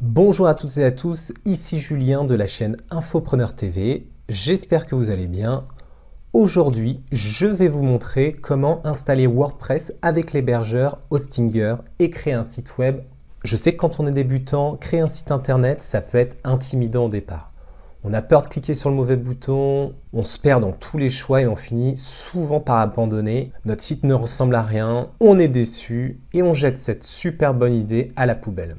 Bonjour à toutes et à tous, ici Julien de la chaîne Infopreneur TV. J'espère que vous allez bien. Aujourd'hui, je vais vous montrer comment installer WordPress avec l'hébergeur Hostinger et créer un site web. Je sais que quand on est débutant, créer un site internet, ça peut être intimidant au départ. On a peur de cliquer sur le mauvais bouton, on se perd dans tous les choix et on finit souvent par abandonner. Notre site ne ressemble à rien, on est déçu et on jette cette super bonne idée à la poubelle.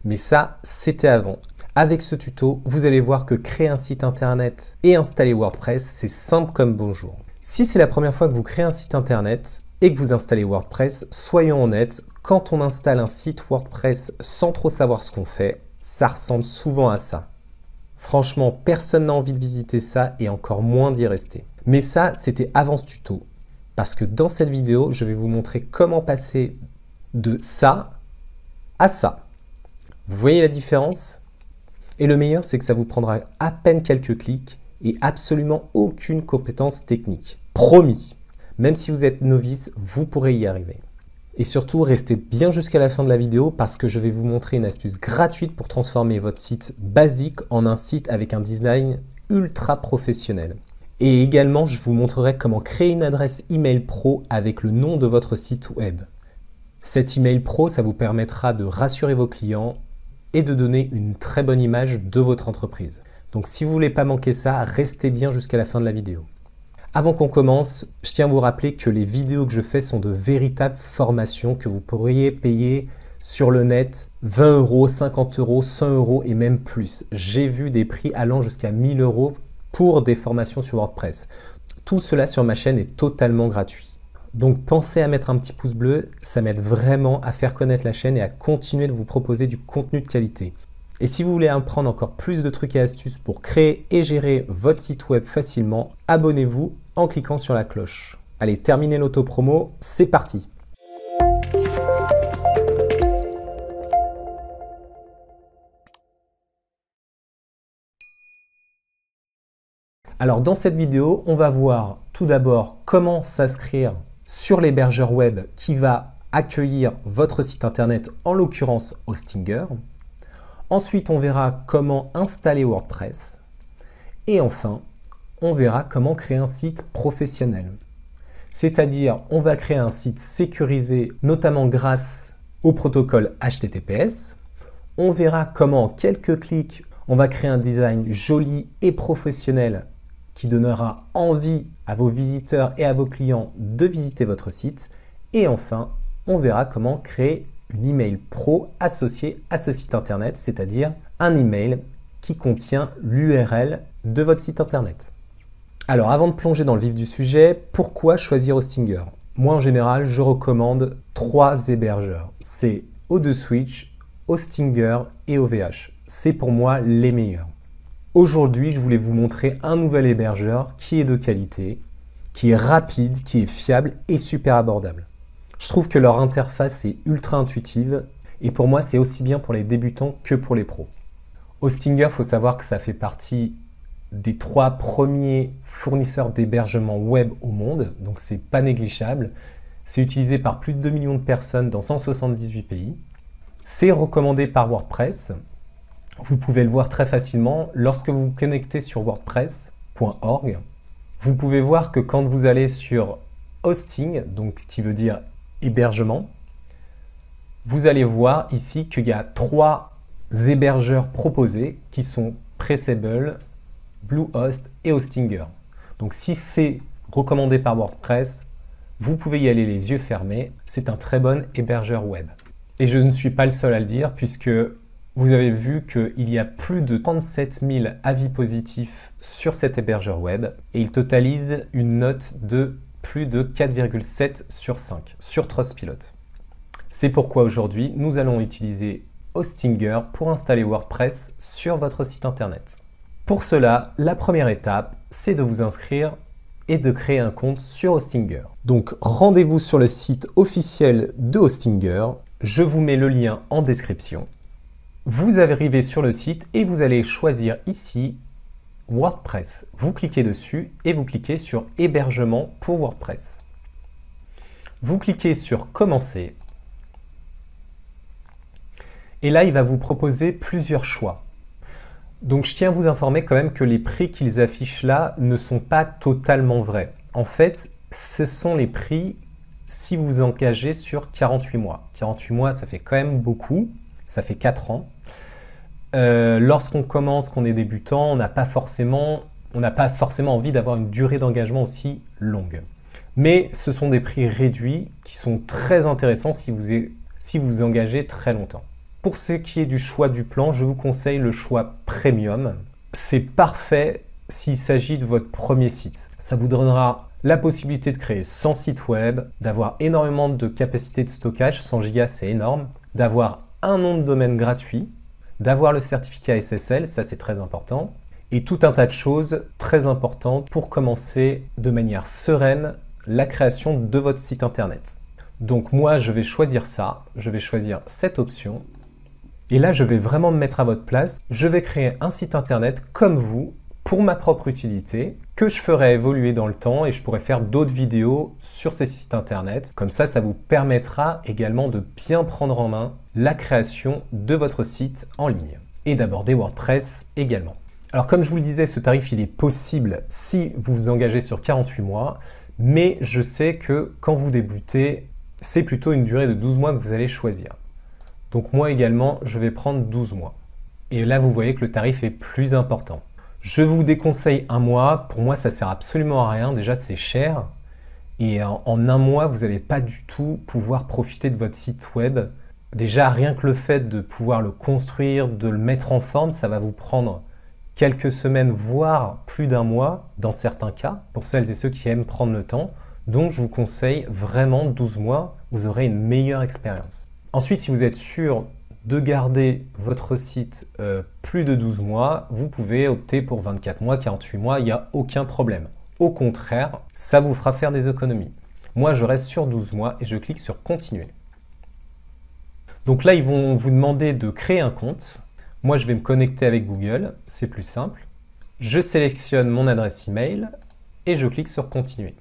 Mais ça, c'était avant. Avec ce tuto, vous allez voir que créer un site internet et installer WordPress, c'est simple comme bonjour. Si c'est la première fois que vous créez un site internet et que vous installez WordPress, soyons honnêtes, quand on installe un site WordPress sans trop savoir ce qu'on fait, ça ressemble souvent à ça. Franchement, personne n'a envie de visiter ça et encore moins d'y rester. Mais ça, c'était avant ce tuto. Parce que dans cette vidéo, je vais vous montrer comment passer de ça à ça. Vous voyez la différence? Et le meilleur, c'est que ça vous prendra à peine quelques clics et absolument aucune compétence technique. Promis! Même si vous êtes novice, vous pourrez y arriver. Et surtout, restez bien jusqu'à la fin de la vidéo parce que je vais vous montrer une astuce gratuite pour transformer votre site basique en un site avec un design ultra professionnel. Et également, je vous montrerai comment créer une adresse email pro avec le nom de votre site web. Cet email pro, ça vous permettra de rassurer vos clients et de donner une très bonne image de votre entreprise. Donc si vous ne voulez pas manquer ça, restez bien jusqu'à la fin de la vidéo. Avant qu'on commence, je tiens à vous rappeler que les vidéos que je fais sont de véritables formations que vous pourriez payer sur le net 20 €, 50 €, 100 € et même plus. J'ai vu des prix allant jusqu'à 1000 € pour des formations sur WordPress. Tout cela sur ma chaîne est totalement gratuit. Donc pensez à mettre un petit pouce bleu, ça m'aide vraiment à faire connaître la chaîne et à continuer de vous proposer du contenu de qualité. Et si vous voulez apprendre encore plus de trucs et astuces pour créer et gérer votre site web facilement, abonnez-vous en cliquant sur la cloche. Allez, terminez l'auto-promo, c'est parti! Alors dans cette vidéo, on va voir tout d'abord comment s'inscrire sur l'hébergeur web qui va accueillir votre site internet, en l'occurrence Hostinger. Ensuite, on verra comment installer WordPress. Et enfin, on verra comment créer un site professionnel. C'est-à-dire, on va créer un site sécurisé, notamment grâce au protocole HTTPS. On verra comment, en quelques clics, on va créer un design joli et professionnel qui donnera envie à vos visiteurs et à vos clients de visiter votre site. Et enfin, on verra comment créer une email pro associée à ce site internet, c'est-à-dire un email qui contient l'URL de votre site internet. Alors avant de plonger dans le vif du sujet, pourquoi choisir Hostinger? Moi en général, je recommande 3 hébergeurs. C'est O2Switch, Hostinger et OVH. C'est pour moi les meilleurs. Aujourd'hui, je voulais vous montrer un nouvel hébergeur qui est de qualité, qui est rapide, qui est fiable et super abordable. Je trouve que leur interface est ultra intuitive et pour moi, c'est aussi bien pour les débutants que pour les pros. Hostinger, il faut savoir que ça fait partie des 3 premiers fournisseurs d'hébergement web au monde, donc c'est pas négligeable. C'est utilisé par plus de 2 millions de personnes dans 178 pays. C'est recommandé par WordPress. Vous pouvez le voir très facilement lorsque vous vous connectez sur wordpress.org. Vous pouvez voir que quand vous allez sur hosting, donc qui veut dire hébergement, vous allez voir ici qu'il y a 3 hébergeurs proposés qui sont Pressable, Bluehost et Hostinger. Donc si c'est recommandé par WordPress, vous pouvez y aller les yeux fermés. C'est un très bon hébergeur web. Et je ne suis pas le seul à le dire puisque vous avez vu qu'il y a plus de 37 000 avis positifs sur cet hébergeur web et il totalise une note de plus de 4,7 sur 5 sur Trustpilot. C'est pourquoi aujourd'hui, nous allons utiliser Hostinger pour installer WordPress sur votre site internet. Pour cela, la première étape, c'est de vous inscrire et de créer un compte sur Hostinger. Donc rendez-vous sur le site officiel de Hostinger. Je vous mets le lien en description. Vous arrivez sur le site et vous allez choisir ici WordPress. Vous cliquez dessus et vous cliquez sur hébergement pour WordPress. Vous cliquez sur commencer Et là, il va vous proposer plusieurs choix. Donc je tiens à vous informer quand même que les prix qu'ils affichent là ne sont pas totalement vrais. En fait, ce sont les prix si vous vous engagez sur 48 mois. 48 mois, ça fait quand même beaucoup, ça fait 4 ans. Lorsqu'on commence, qu'on est débutant, on n'a pas forcément envie d'avoir une durée d'engagement aussi longue. Mais ce sont des prix réduits qui sont très intéressants si vous vous engagez très longtemps. Pour ce qui est du choix du plan, je vous conseille le choix Premium. C'est parfait s'il s'agit de votre premier site. Ça vous donnera la possibilité de créer 100 sites web, d'avoir énormément de capacité de stockage, 100 Go c'est énorme, d'avoir un nom de domaine gratuit, d'avoir le certificat SSL, ça c'est très important, et tout un tas de choses très importantes pour commencer de manière sereine la création de votre site internet. Donc moi je vais choisir ça, je vais choisir cette option. Et là, je vais vraiment me mettre à votre place. Je vais créer un site internet comme vous, pour ma propre utilité, que je ferai évoluer dans le temps et je pourrai faire d'autres vidéos sur ce site internet. Comme ça vous permettra également de bien prendre en main la création de votre site en ligne et d'aborder WordPress également. Alors comme je vous le disais, ce tarif il est possible si vous vous engagez sur 48 mois, mais je sais que quand vous débutez, c'est plutôt une durée de 12 mois que vous allez choisir. Donc moi également, je vais prendre 12 mois. Et là, vous voyez que le tarif est plus important. Je vous déconseille un mois. Pour moi, ça sert absolument à rien. Déjà, c'est cher. Et en un mois, vous n'allez pas du tout pouvoir profiter de votre site web. Déjà, rien que le fait de pouvoir le construire, de le mettre en forme, ça va vous prendre quelques semaines, voire plus d'un mois, dans certains cas, pour celles et ceux qui aiment prendre le temps. Donc, je vous conseille vraiment 12 mois. Vous aurez une meilleure expérience. Ensuite, si vous êtes sûr de garder votre site plus de 12 mois, vous pouvez opter pour 24 mois, 48 mois, il n'y a aucun problème. Au contraire, ça vous fera faire des économies. Moi, je reste sur 12 mois et je clique sur Continuer. Donc là, ils vont vous demander de créer un compte. Moi, je vais me connecter avec Google, c'est plus simple. Je sélectionne mon adresse email et je clique sur Continuer.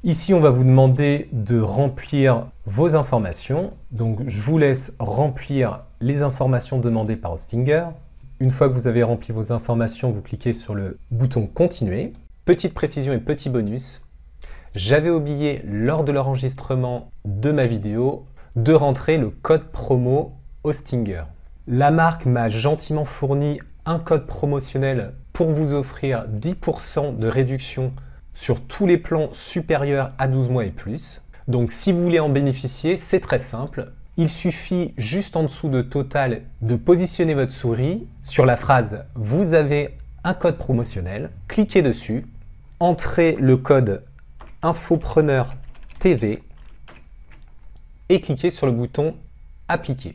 Ici, on va vous demander de remplir vos informations. Donc, je vous laisse remplir les informations demandées par Hostinger. Une fois que vous avez rempli vos informations, vous cliquez sur le bouton Continuer. Petite précision et petit bonus, j'avais oublié lors de l'enregistrement de ma vidéo de rentrer le code promo Hostinger. La marque m'a gentiment fourni un code promotionnel pour vous offrir 10% de réduction sur tous les plans supérieurs à 12 mois et plus. Donc si vous voulez en bénéficier, c'est très simple. Il suffit juste en dessous de Total de positionner votre souris sur la phrase « Vous avez un code promotionnel », cliquez dessus, entrez le code Infopreneur TV et cliquez sur le bouton « Appliquer ».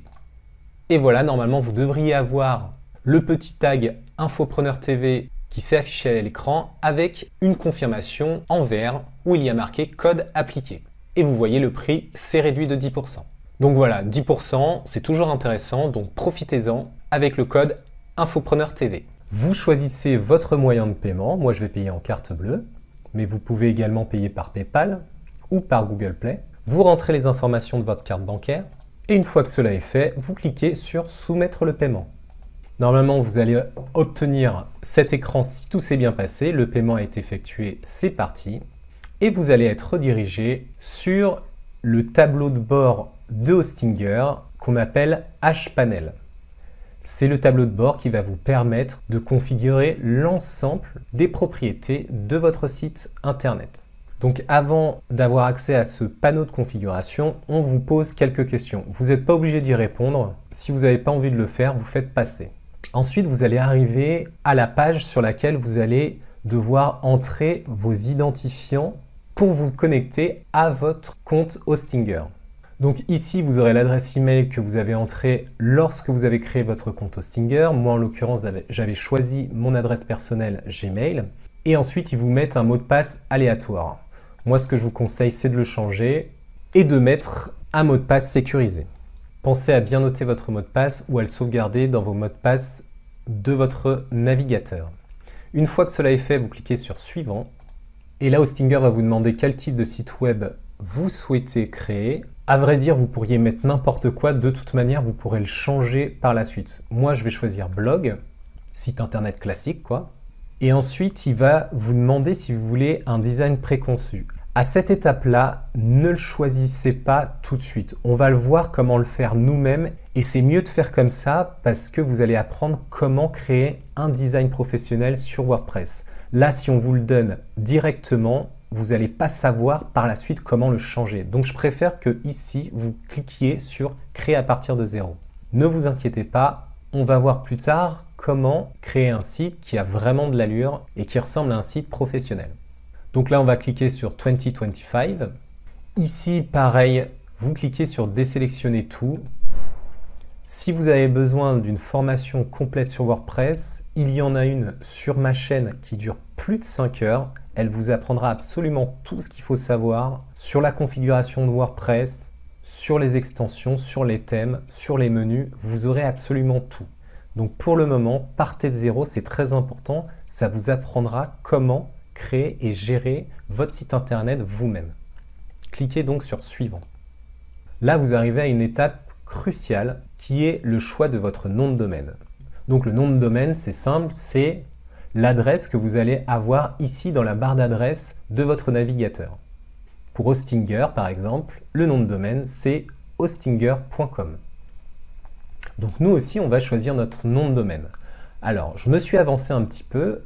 Et voilà, normalement vous devriez avoir le petit tag Infopreneur TV qui s'est affiché à l'écran avec une confirmation en vert où il y a marqué code appliqué. Et vous voyez le prix s'est réduit de 10%. Donc voilà, 10%, c'est toujours intéressant, donc profitez-en avec le code Infopreneur TV. Vous choisissez votre moyen de paiement, moi je vais payer en carte bleue, mais vous pouvez également payer par PayPal ou par Google Play. Vous rentrez les informations de votre carte bancaire et une fois que cela est fait, vous cliquez sur soumettre le paiement. Normalement, vous allez obtenir cet écran si tout s'est bien passé, le paiement a été effectué, c'est parti. Et vous allez être redirigé sur le tableau de bord de Hostinger qu'on appelle H-Panel. C'est le tableau de bord qui va vous permettre de configurer l'ensemble des propriétés de votre site internet. Donc avant d'avoir accès à ce panneau de configuration, on vous pose quelques questions. Vous n'êtes pas obligé d'y répondre. Si vous n'avez pas envie de le faire, vous faites passer. Ensuite, vous allez arriver à la page sur laquelle vous allez devoir entrer vos identifiants pour vous connecter à votre compte Hostinger. Donc ici, vous aurez l'adresse email que vous avez entrée lorsque vous avez créé votre compte Hostinger. Moi, en l'occurrence, j'avais choisi mon adresse personnelle Gmail. Et ensuite, ils vous mettent un mot de passe aléatoire. Moi, ce que je vous conseille, c'est de le changer et de mettre un mot de passe sécurisé. Pensez à bien noter votre mot de passe ou à le sauvegarder dans vos mots de passe de votre navigateur. Une fois que cela est fait, vous cliquez sur Suivant. Et là, Hostinger va vous demander quel type de site web vous souhaitez créer. À vrai dire, vous pourriez mettre n'importe quoi, de toute manière, vous pourrez le changer par la suite. Moi, je vais choisir blog, site internet classique, quoi. Et ensuite, il va vous demander si vous voulez un design préconçu. À cette étape-là, ne le choisissez pas tout de suite. On va le voir comment le faire nous-mêmes et c'est mieux de faire comme ça parce que vous allez apprendre comment créer un design professionnel sur WordPress. Là, si on vous le donne directement, vous n'allez pas savoir par la suite comment le changer. Donc, je préfère que ici, vous cliquiez sur « Créer à partir de zéro ». Ne vous inquiétez pas, on va voir plus tard comment créer un site qui a vraiment de l'allure et qui ressemble à un site professionnel. Donc là, on va cliquer sur 2025. Ici, pareil, vous cliquez sur désélectionner tout. Si vous avez besoin d'une formation complète sur WordPress, il y en a une sur ma chaîne qui dure plus de 5 heures. Elle vous apprendra absolument tout ce qu'il faut savoir sur la configuration de WordPress, sur les extensions, sur les thèmes, sur les menus. Vous aurez absolument tout. Donc pour le moment, partez de zéro, c'est très important. Ça vous apprendra comment créer et gérer votre site internet vous-même. Cliquez donc sur suivant. Là, vous arrivez à une étape cruciale qui est le choix de votre nom de domaine. Donc le nom de domaine, c'est simple, c'est l'adresse que vous allez avoir ici dans la barre d'adresse de votre navigateur. Pour Hostinger, par exemple, le nom de domaine, c'est hostinger.com. Donc nous aussi, on va choisir notre nom de domaine. Alors, je me suis avancé un petit peu.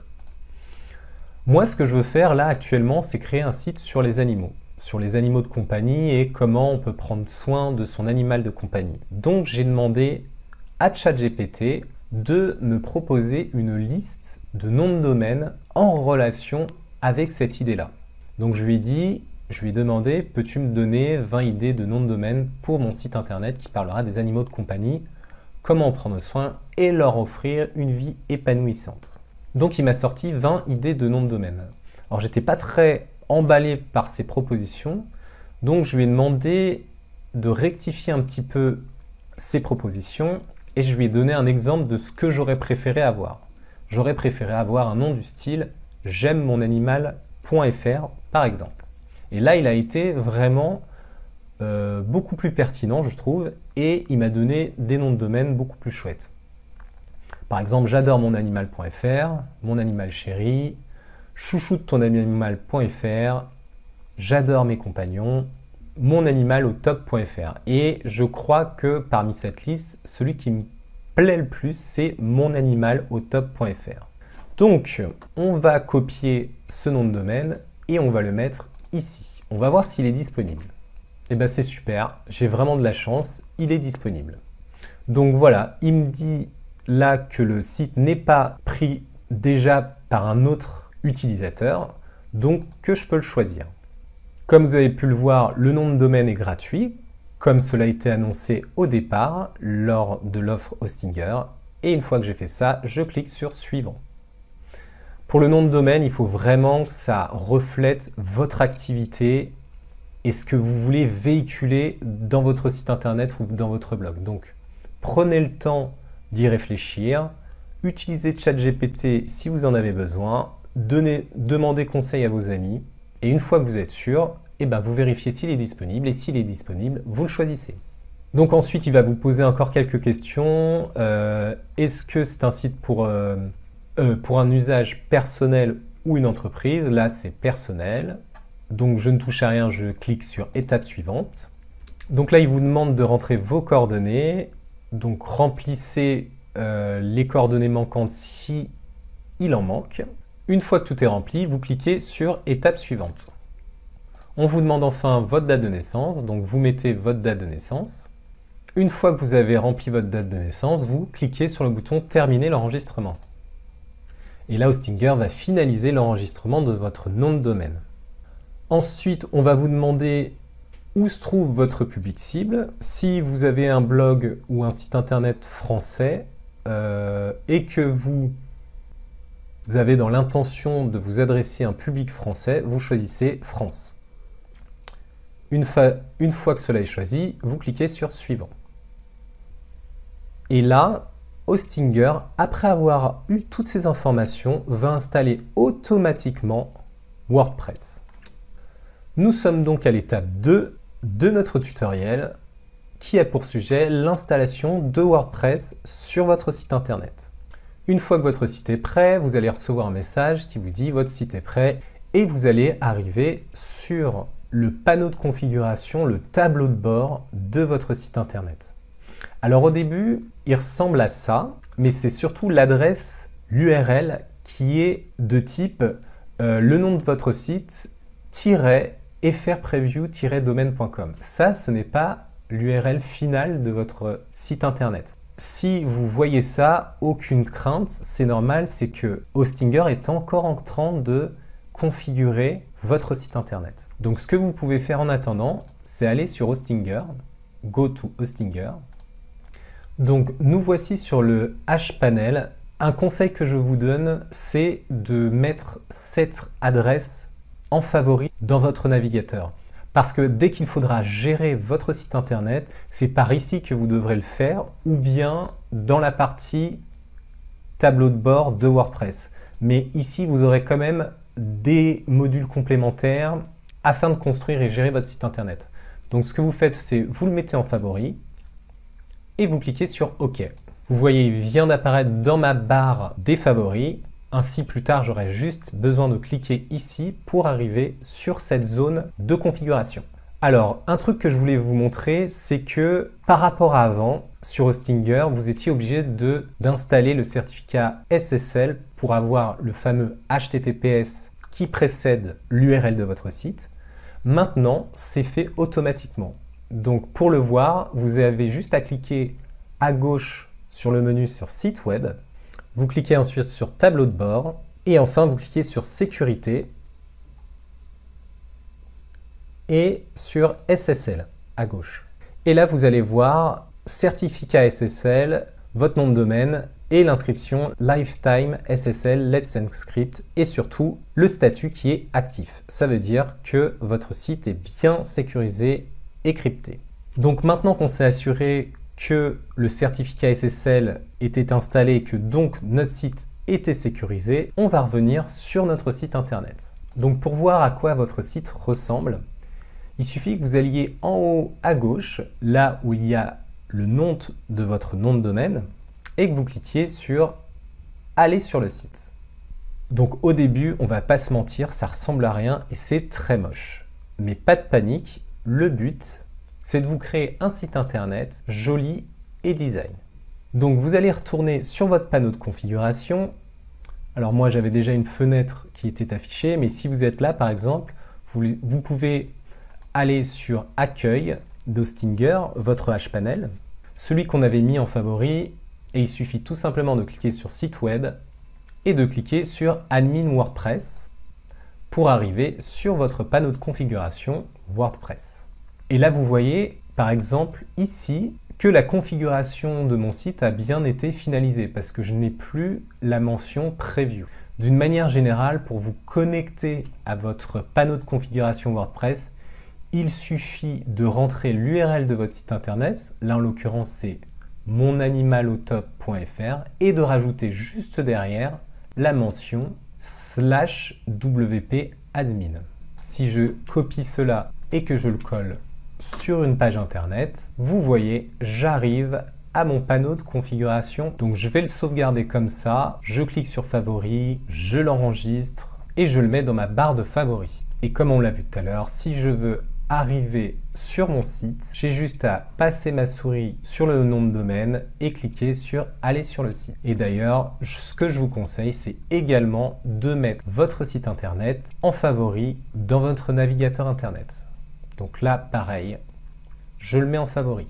Moi, ce que je veux faire là actuellement, c'est créer un site sur les animaux de compagnie et comment on peut prendre soin de son animal de compagnie. Donc, j'ai demandé à ChatGPT de me proposer une liste de noms de domaine en relation avec cette idée-là. Donc, je lui ai demandé, peux-tu me donner 20 idées de noms de domaine pour mon site internet qui parlera des animaux de compagnie, comment en prendre soin et leur offrir une vie épanouissante. Donc, il m'a sorti 20 idées de noms de domaine. Alors, j'étais pas très emballé par ces propositions, donc je lui ai demandé de rectifier un petit peu ses propositions et je lui ai donné un exemple de ce que j'aurais préféré avoir. J'aurais préféré avoir un nom du style « j'aime mon animal.fr » par exemple. Et là, il a été vraiment beaucoup plus pertinent, je trouve, et il m'a donné des noms de domaine beaucoup plus chouettes. Par exemple, j'adore mon animal.fr, mon animal chéri, chouchou de ton animal.fr, j'adore mes compagnons, mon animal au top.fr. Et je crois que parmi cette liste, celui qui me plaît le plus, c'est mon animal au top.fr. Donc, on va copier ce nom de domaine et on va le mettre ici. On va voir s'il est disponible. Et bien, c'est super, j'ai vraiment de la chance, il est disponible. Donc voilà, il me dit là que le site n'est pas pris déjà par un autre utilisateur, donc que je peux le choisir. Comme vous avez pu le voir, le nom de domaine est gratuit, comme cela a été annoncé au départ lors de l'offre Hostinger. Et une fois que j'ai fait ça, je clique sur suivant. Pour le nom de domaine, il faut vraiment que ça reflète votre activité et ce que vous voulez véhiculer dans votre site internet ou dans votre blog. Donc, prenez le temps d'y réfléchir, utilisez ChatGPT si vous en avez besoin, demandez conseil à vos amis et une fois que vous êtes sûr, vous vérifiez s'il est disponible et s'il est disponible, vous le choisissez. Donc ensuite, il va vous poser encore quelques questions. Est-ce que c'est un site pour un usage personnel ou une entreprise? Là, c'est personnel. Donc je ne touche à rien, je clique sur étape suivante. Donc là, il vous demande de rentrer vos coordonnées. Donc remplissez les coordonnées manquantes si il en manque. Une fois que tout est rempli, vous cliquez sur étape suivante. On vous demande enfin votre date de naissance, donc vous mettez votre date de naissance. Une fois que vous avez rempli votre date de naissance, vous cliquez sur le bouton terminer l'enregistrement. Et là, Hostinger va finaliser l'enregistrement de votre nom de domaine. Ensuite, on va vous demander où se trouve votre public cible. Si vous avez un blog ou un site internet français et que vous avez dans l'intention de vous adresser à un public français, vous choisissez France. Une fois que cela est choisi, vous cliquez sur suivant. Et là, Hostinger, après avoir eu toutes ces informations, va installer automatiquement WordPress. Nous sommes donc à l'étape 2 de notre tutoriel qui a pour sujet l'installation de WordPress sur votre site internet. Une fois que votre site est prêt, vous allez recevoir un message qui vous dit votre site est prêt et vous allez arriver sur le panneau de configuration, le tableau de bord de votre site internet. Alors au début, il ressemble à ça, mais c'est surtout l'adresse, l'URL qui est de type le nom de votre site -frpreview-domaine.com. Ça, ce n'est pas l'URL finale de votre site internet. Si vous voyez ça, aucune crainte, c'est normal, c'est que Hostinger est encore en train de configurer votre site internet. Donc ce que vous pouvez faire en attendant, c'est aller sur Hostinger, go to Hostinger. Donc nous voici sur le hPanel. Un conseil que je vous donne, c'est de mettre cette adresse en favori dans votre navigateur. Parce que dès qu'il faudra gérer votre site internet, c'est par ici que vous devrez le faire ou bien dans la partie tableau de bord de WordPress. Mais ici, vous aurez quand même des modules complémentaires afin de construire et gérer votre site internet. Donc ce que vous faites, c'est vous le mettez en favori et vous cliquez sur OK. Vous voyez, il vient d'apparaître dans ma barre des favoris. Ainsi, plus tard, j'aurai juste besoin de cliquer ici pour arriver sur cette zone de configuration. Alors, un truc que je voulais vous montrer, c'est que par rapport à avant, sur Hostinger, vous étiez obligé d'installer le certificat SSL pour avoir le fameux HTTPS qui précède l'URL de votre site. Maintenant, c'est fait automatiquement. Donc, pour le voir, vous avez juste à cliquer à gauche sur le menu sur Site Web. Vous cliquez ensuite sur Tableau de bord et enfin vous cliquez sur Sécurité et sur SSL à gauche. Et là vous allez voir certificat SSL, votre nom de domaine et l'inscription Lifetime SSL Let's Encrypt et surtout le statut qui est actif. Ça veut dire que votre site est bien sécurisé et crypté. Donc maintenant qu'on s'est assuré que le certificat SSL était installé et que donc notre site était sécurisé, on va revenir sur notre site internet. Donc pour voir à quoi votre site ressemble, il suffit que vous alliez en haut à gauche, là où il y a le nom de votre nom de domaine, et que vous cliquiez sur « Aller sur le site ». Donc au début, on va pas se mentir, ça ressemble à rien et c'est très moche. Mais pas de panique, le but, c'est de vous créer un site internet joli et design. Donc vous allez retourner sur votre panneau de configuration. Alors moi j'avais déjà une fenêtre qui était affichée, mais si vous êtes là par exemple, vous pouvez aller sur Accueil d'Hostinger, votre hPanel, celui qu'on avait mis en favori, et il suffit tout simplement de cliquer sur Site Web et de cliquer sur Admin WordPress pour arriver sur votre panneau de configuration WordPress. Et là, vous voyez, par exemple, ici, que la configuration de mon site a bien été finalisée parce que je n'ai plus la mention Preview. D'une manière générale, pour vous connecter à votre panneau de configuration WordPress, il suffit de rentrer l'URL de votre site internet, là en l'occurrence c'est monanimalotop.fr, et de rajouter juste derrière la mention /wp-admin. Si je copie cela et que je le colle sur une page internet, vous voyez, j'arrive à mon panneau de configuration. Donc je vais le sauvegarder comme ça, je clique sur favoris, je l'enregistre et je le mets dans ma barre de favoris. Et comme on l'a vu tout à l'heure, si je veux arriver sur mon site, j'ai juste à passer ma souris sur le nom de domaine et cliquer sur aller sur le site. Et d'ailleurs, ce que je vous conseille, c'est également de mettre votre site internet en favori dans votre navigateur internet. Donc là, pareil, je le mets en favori.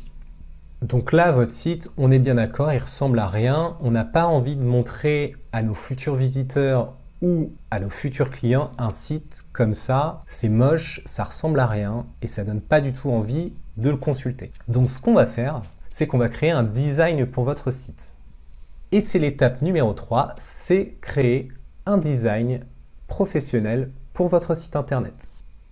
Donc là, votre site, on est bien d'accord, il ressemble à rien. On n'a pas envie de montrer à nos futurs visiteurs ou à nos futurs clients un site comme ça. C'est moche, ça ressemble à rien et ça donne pas du tout envie de le consulter. Donc ce qu'on va faire, c'est qu'on va créer un design pour votre site. Et c'est l'étape numéro 3, c'est créer un design professionnel pour votre site internet.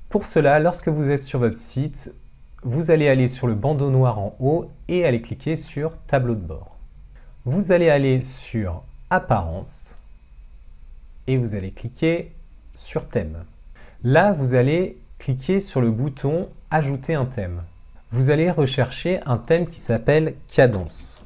Pour cela, lorsque vous êtes sur votre site, vous allez aller sur le bandeau noir en haut et aller cliquer sur Tableau de bord. Vous allez aller sur Apparence et vous allez cliquer sur Thème. Là, vous allez cliquez sur le bouton « Ajouter un thème ». Vous allez rechercher un thème qui s'appelle « Cadence ».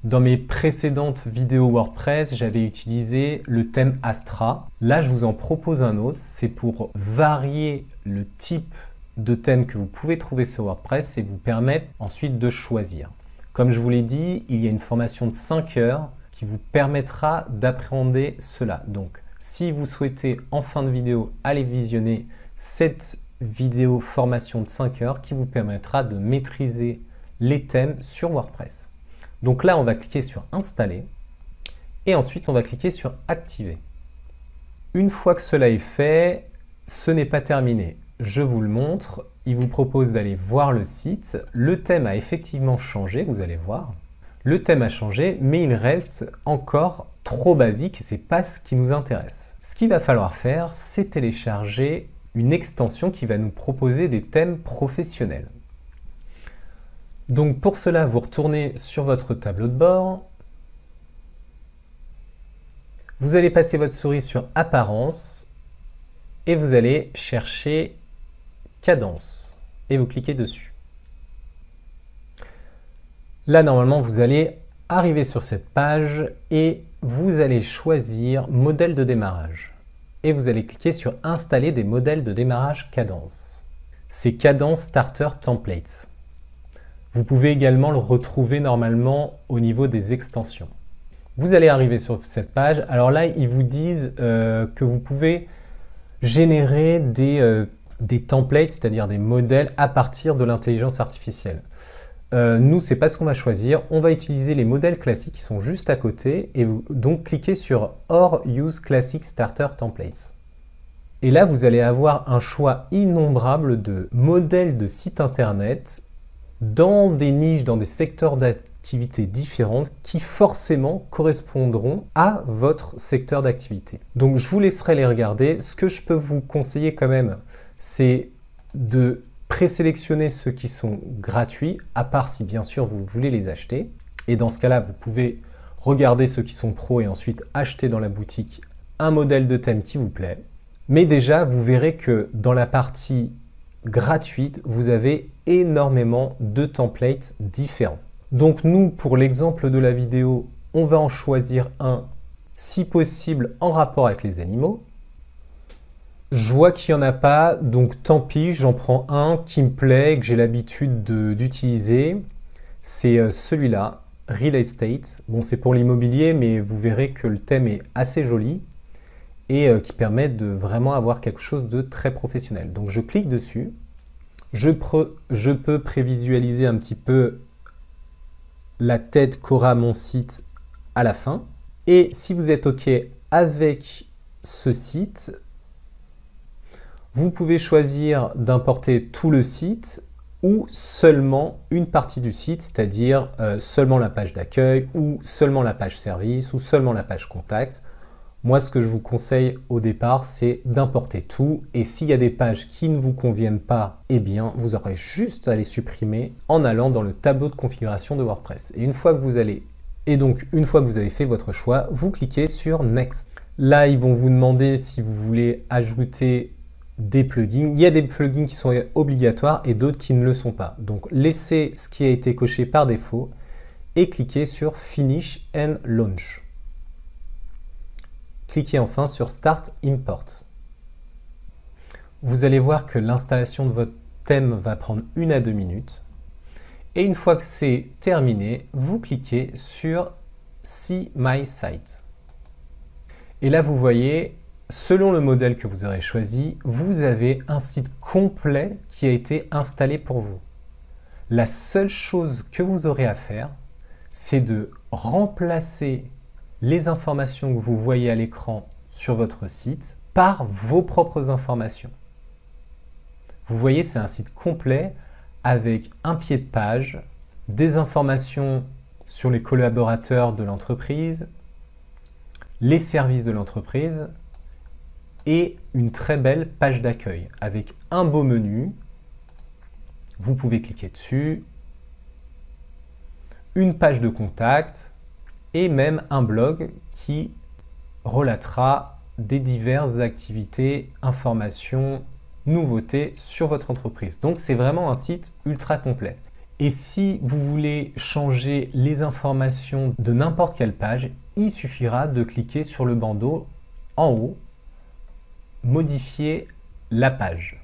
Dans mes précédentes vidéos WordPress, j'avais utilisé le thème Astra. Là, je vous en propose un autre. C'est pour varier le type de thème que vous pouvez trouver sur WordPress et vous permettre ensuite de choisir. Comme je vous l'ai dit, il y a une formation de 5 heures qui vous permettra d'appréhender cela. Donc, si vous souhaitez en fin de vidéo aller visionner cette vidéo formation de 5 heures qui vous permettra de maîtriser les thèmes sur WordPress. Donc là, on va cliquer sur « Installer » et ensuite, on va cliquer sur « Activer ». Une fois que cela est fait, ce n'est pas terminé. Je vous le montre. Il vous propose d'aller voir le site. Le thème a effectivement changé, vous allez voir. Le thème a changé, mais il reste encore trop basique et ce n'est pas ce qui nous intéresse. Ce qu'il va falloir faire, c'est télécharger une extension qui va nous proposer des thèmes professionnels. Donc pour cela, vous retournez sur votre tableau de bord. Vous allez passer votre souris sur Apparence et vous allez chercher Cadence et vous cliquez dessus. Là, normalement, vous allez arriver sur cette page et vous allez choisir Modèle de démarrage. Et vous allez cliquer sur Installer des modèles de démarrage Cadence. C'est Cadence Starter Template. Vous pouvez également le retrouver normalement au niveau des extensions. Vous allez arriver sur cette page. Alors là, ils vous disent que vous pouvez générer des templates, c'est-à-dire des modèles à partir de l'intelligence artificielle. Nous, ce n'est pas ce qu'on va choisir. On va utiliser les modèles classiques qui sont juste à côté et donc cliquez sur Or Use Classic Starter Templates. Et là, vous allez avoir un choix innombrable de modèles de sites internet dans des niches, dans des secteurs d'activité différentes qui forcément correspondront à votre secteur d'activité. Donc je vous laisserai les regarder. Ce que je peux vous conseiller quand même, c'est de présélectionner ceux qui sont gratuits, à part si bien sûr vous voulez les acheter. Et dans ce cas-là, vous pouvez regarder ceux qui sont pros et ensuite acheter dans la boutique un modèle de thème qui vous plaît. Mais déjà, vous verrez que dans la partie gratuite, vous avez énormément de templates différents. Donc nous, pour l'exemple de la vidéo, on va en choisir un, si possible, en rapport avec les animaux. Je vois qu'il n'y en a pas, donc tant pis, j'en prends un qui me plaît, que j'ai l'habitude d'utiliser. C'est celui-là, Real Estate. Bon, c'est pour l'immobilier, mais vous verrez que le thème est assez joli et qui permet de vraiment avoir quelque chose de très professionnel. Donc je clique dessus, je peux prévisualiser un petit peu la tête qu'aura mon site à la fin. Et si vous êtes OK avec ce site, vous pouvez choisir d'importer tout le site ou seulement une partie du site, c'est-à-dire seulement la page d'accueil ou seulement la page service ou seulement la page contact. Moi, ce que je vous conseille au départ, c'est d'importer tout. Et s'il y a des pages qui ne vous conviennent pas, eh bien, vous aurez juste à les supprimer en allant dans le tableau de configuration de WordPress. Et une fois que vous avez fait votre choix, vous cliquez sur Next. Là, ils vont vous demander si vous voulez ajouter des plugins. Il y a des plugins qui sont obligatoires et d'autres qui ne le sont pas. Donc, laissez ce qui a été coché par défaut et cliquez sur Finish and Launch. Cliquez enfin sur Start Import. Vous allez voir que l'installation de votre thème va prendre 1 à 2 minutes. Et une fois que c'est terminé, vous cliquez sur See My Site. Et là, vous voyez, selon le modèle que vous aurez choisi, vous avez un site complet qui a été installé pour vous. La seule chose que vous aurez à faire, c'est de remplacer les informations que vous voyez à l'écran sur votre site par vos propres informations. Vous voyez, c'est un site complet avec un pied de page, des informations sur les collaborateurs de l'entreprise, les services de l'entreprise et une très belle page d'accueil avec un beau menu. Vous pouvez cliquer dessus, une page de contact et même un blog qui relatera des diverses activités, informations, nouveautés sur votre entreprise. Donc c'est vraiment un site ultra complet. Et si vous voulez changer les informations de n'importe quelle page, il suffira de cliquer sur le bandeau en haut, modifier la page.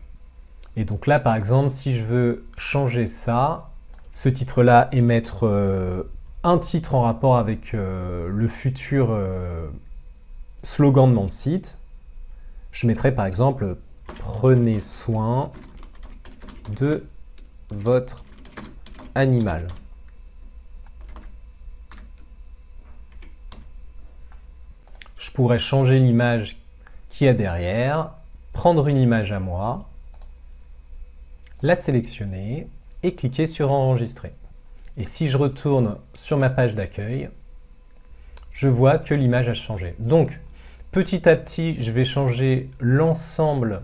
Et donc là, par exemple, si je veux changer ça, ce titre-là et mettre un titre en rapport avec le futur slogan de mon site, je mettrai par exemple « Prenez soin de votre animal ». Je pourrais changer l'image qu'il y a derrière, prendre une image à moi, la sélectionner et cliquer sur enregistrer. Et si je retourne sur ma page d'accueil, je vois que l'image a changé. Donc, petit à petit, je vais changer l'ensemble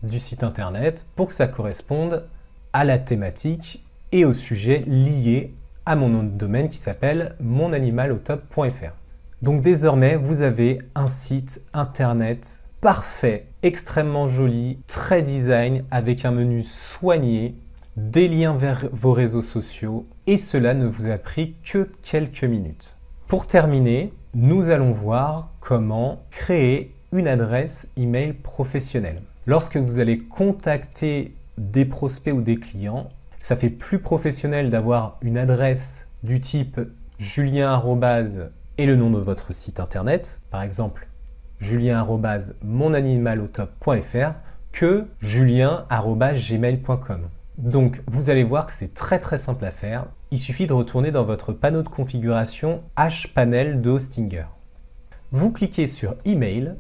du site internet pour que ça corresponde à la thématique et au sujet lié à mon nom de domaine qui s'appelle monanimalautop.fr. Donc désormais, vous avez un site internet parfait, extrêmement joli, très design, avec un menu soigné, des liens vers vos réseaux sociaux, et cela ne vous a pris que quelques minutes. Pour terminer, nous allons voir comment créer une adresse email professionnelle. Lorsque vous allez contacter des prospects ou des clients, ça fait plus professionnel d'avoir une adresse du type julien et le nom de votre site internet, par exemple julien@monanimalautop.fr que julien@gmail.com. Donc vous allez voir que c'est très simple à faire. Il suffit de retourner dans votre panneau de configuration HPanel de Hostinger. Vous cliquez sur Email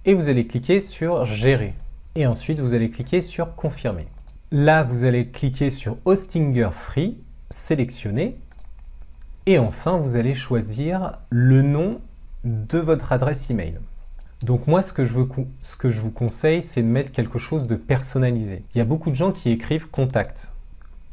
et vous allez cliquer sur Gérer. Et ensuite vous allez cliquer sur Confirmer. Là vous allez cliquer sur Hostinger Free, sélectionner. Et enfin, vous allez choisir le nom de votre adresse email. Donc moi, ce que je vous conseille, c'est de mettre quelque chose de personnalisé. Il y a beaucoup de gens qui écrivent « contact ».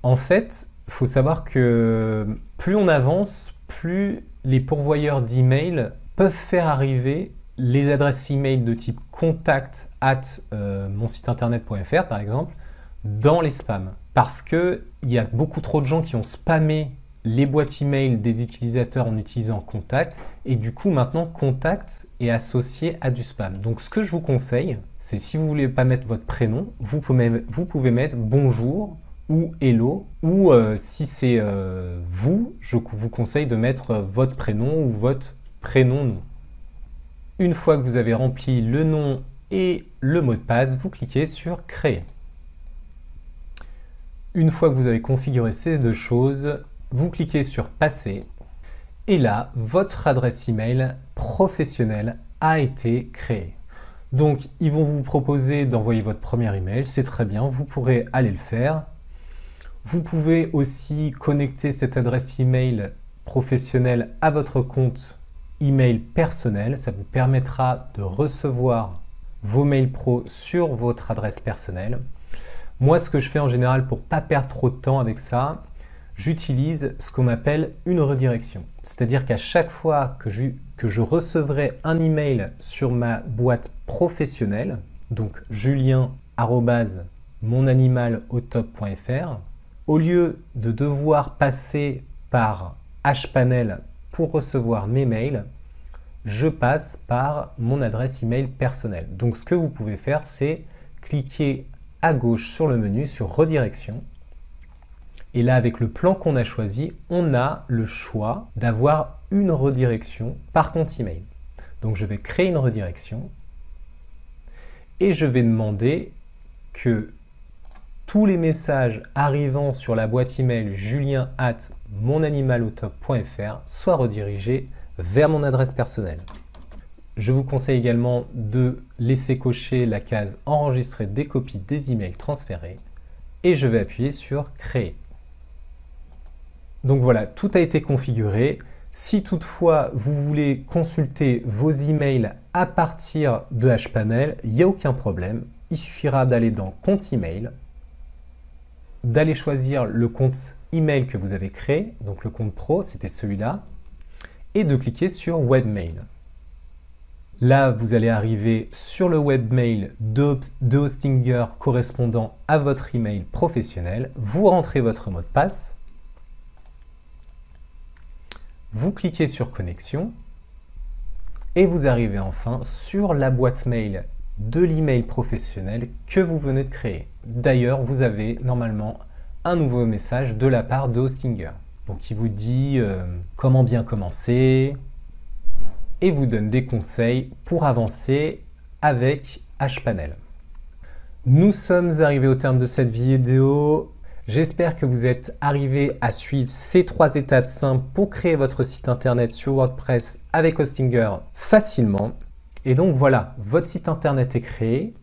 En fait, il faut savoir que plus on avance, plus les pourvoyeurs d'email peuvent faire arriver les adresses email de type contact@monsiteinternet.fr par exemple, dans les spams. Parce qu'il y a beaucoup trop de gens qui ont spammé les boîtes email des utilisateurs en utilisant contact, et du coup maintenant contact est associé à du spam. Donc ce que je vous conseille, c'est si vous ne voulez pas mettre votre prénom, vous pouvez mettre bonjour ou hello, ou si c'est vous, je vous conseille de mettre votre prénom ou votre prénom-nom. Une fois que vous avez rempli le nom et le mot de passe, vous cliquez sur créer. Une fois que vous avez configuré ces deux choses, vous cliquez sur passer et là, votre adresse email professionnelle a été créée. Donc, ils vont vous proposer d'envoyer votre premier email, c'est très bien, vous pourrez aller le faire. Vous pouvez aussi connecter cette adresse email professionnelle à votre compte email personnel. Ça vous permettra de recevoir vos mails pro sur votre adresse personnelle. Moi, ce que je fais en général pour ne pas perdre trop de temps avec ça, j'utilise ce qu'on appelle une redirection. C'est-à-dire qu'à chaque fois que je recevrai un email sur ma boîte professionnelle, donc julien@monanimalautop.fr, au lieu de devoir passer par HPanel pour recevoir mes mails, je passe par mon adresse email personnelle. Donc ce que vous pouvez faire, c'est cliquer à gauche sur le menu sur redirection. Et là, avec le plan qu'on a choisi, on a le choix d'avoir une redirection par compte email. Donc je vais créer une redirection et je vais demander que tous les messages arrivant sur la boîte email julien@monanimalautop.fr soient redirigés vers mon adresse personnelle. Je vous conseille également de laisser cocher la case « Enregistrer des copies des emails transférés » et je vais appuyer sur « Créer ». Donc voilà, tout a été configuré. Si toutefois vous voulez consulter vos emails à partir de HPanel, il n'y a aucun problème. Il suffira d'aller dans « Compte email », d'aller choisir le compte email que vous avez créé, donc le compte pro, c'était celui-là, et de cliquer sur « Webmail ». Là, vous allez arriver sur le webmail de Hostinger correspondant à votre email professionnel. Vous rentrez votre mot de passe. Vous cliquez sur connexion. Et vous arrivez enfin sur la boîte mail de l'email professionnel que vous venez de créer. D'ailleurs, vous avez normalement un nouveau message de la part de Hostinger. Donc, il vous dit comment bien commencer et vous donne des conseils pour avancer avec HPanel. Nous sommes arrivés au terme de cette vidéo. J'espère que vous êtes arrivés à suivre ces 3 étapes simples pour créer votre site internet sur WordPress avec Hostinger facilement. Et donc voilà, votre site internet est créé.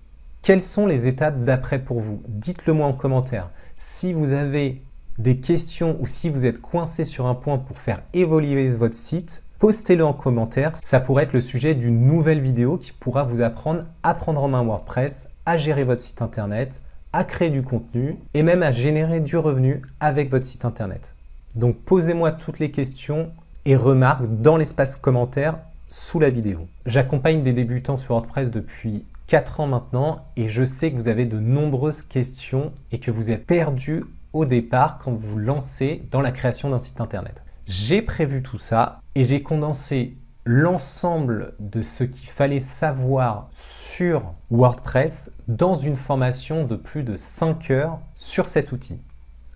Quelles sont les étapes d'après pour vous? Dites-le moi en commentaire. Si vous avez des questions ou si vous êtes coincé sur un point pour faire évoluer votre site, postez-le en commentaire. Ça pourrait être le sujet d'une nouvelle vidéo qui pourra vous apprendre à prendre en main WordPress, à gérer votre site internet, à créer du contenu et même à générer du revenu avec votre site internet. Donc posez-moi toutes les questions et remarques dans l'espace commentaire sous la vidéo. J'accompagne des débutants sur WordPress depuis 4 ans maintenant et je sais que vous avez de nombreuses questions et que vous êtes perdu au départ quand vous vous lancez dans la création d'un site internet. J'ai prévu tout ça et j'ai condensé l'ensemble de ce qu'il fallait savoir sur WordPress dans une formation de plus de 5 heures sur cet outil.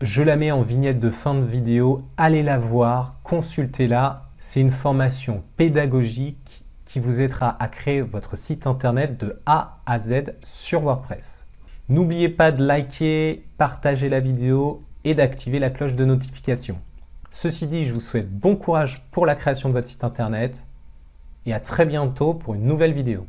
Je la mets en vignette de fin de vidéo, allez la voir, consultez-la. C'est une formation pédagogique qui vous aidera à créer votre site internet de A à Z sur WordPress. N'oubliez pas de liker, partager la vidéo et d'activer la cloche de notification. Ceci dit, je vous souhaite bon courage pour la création de votre site internet et à très bientôt pour une nouvelle vidéo.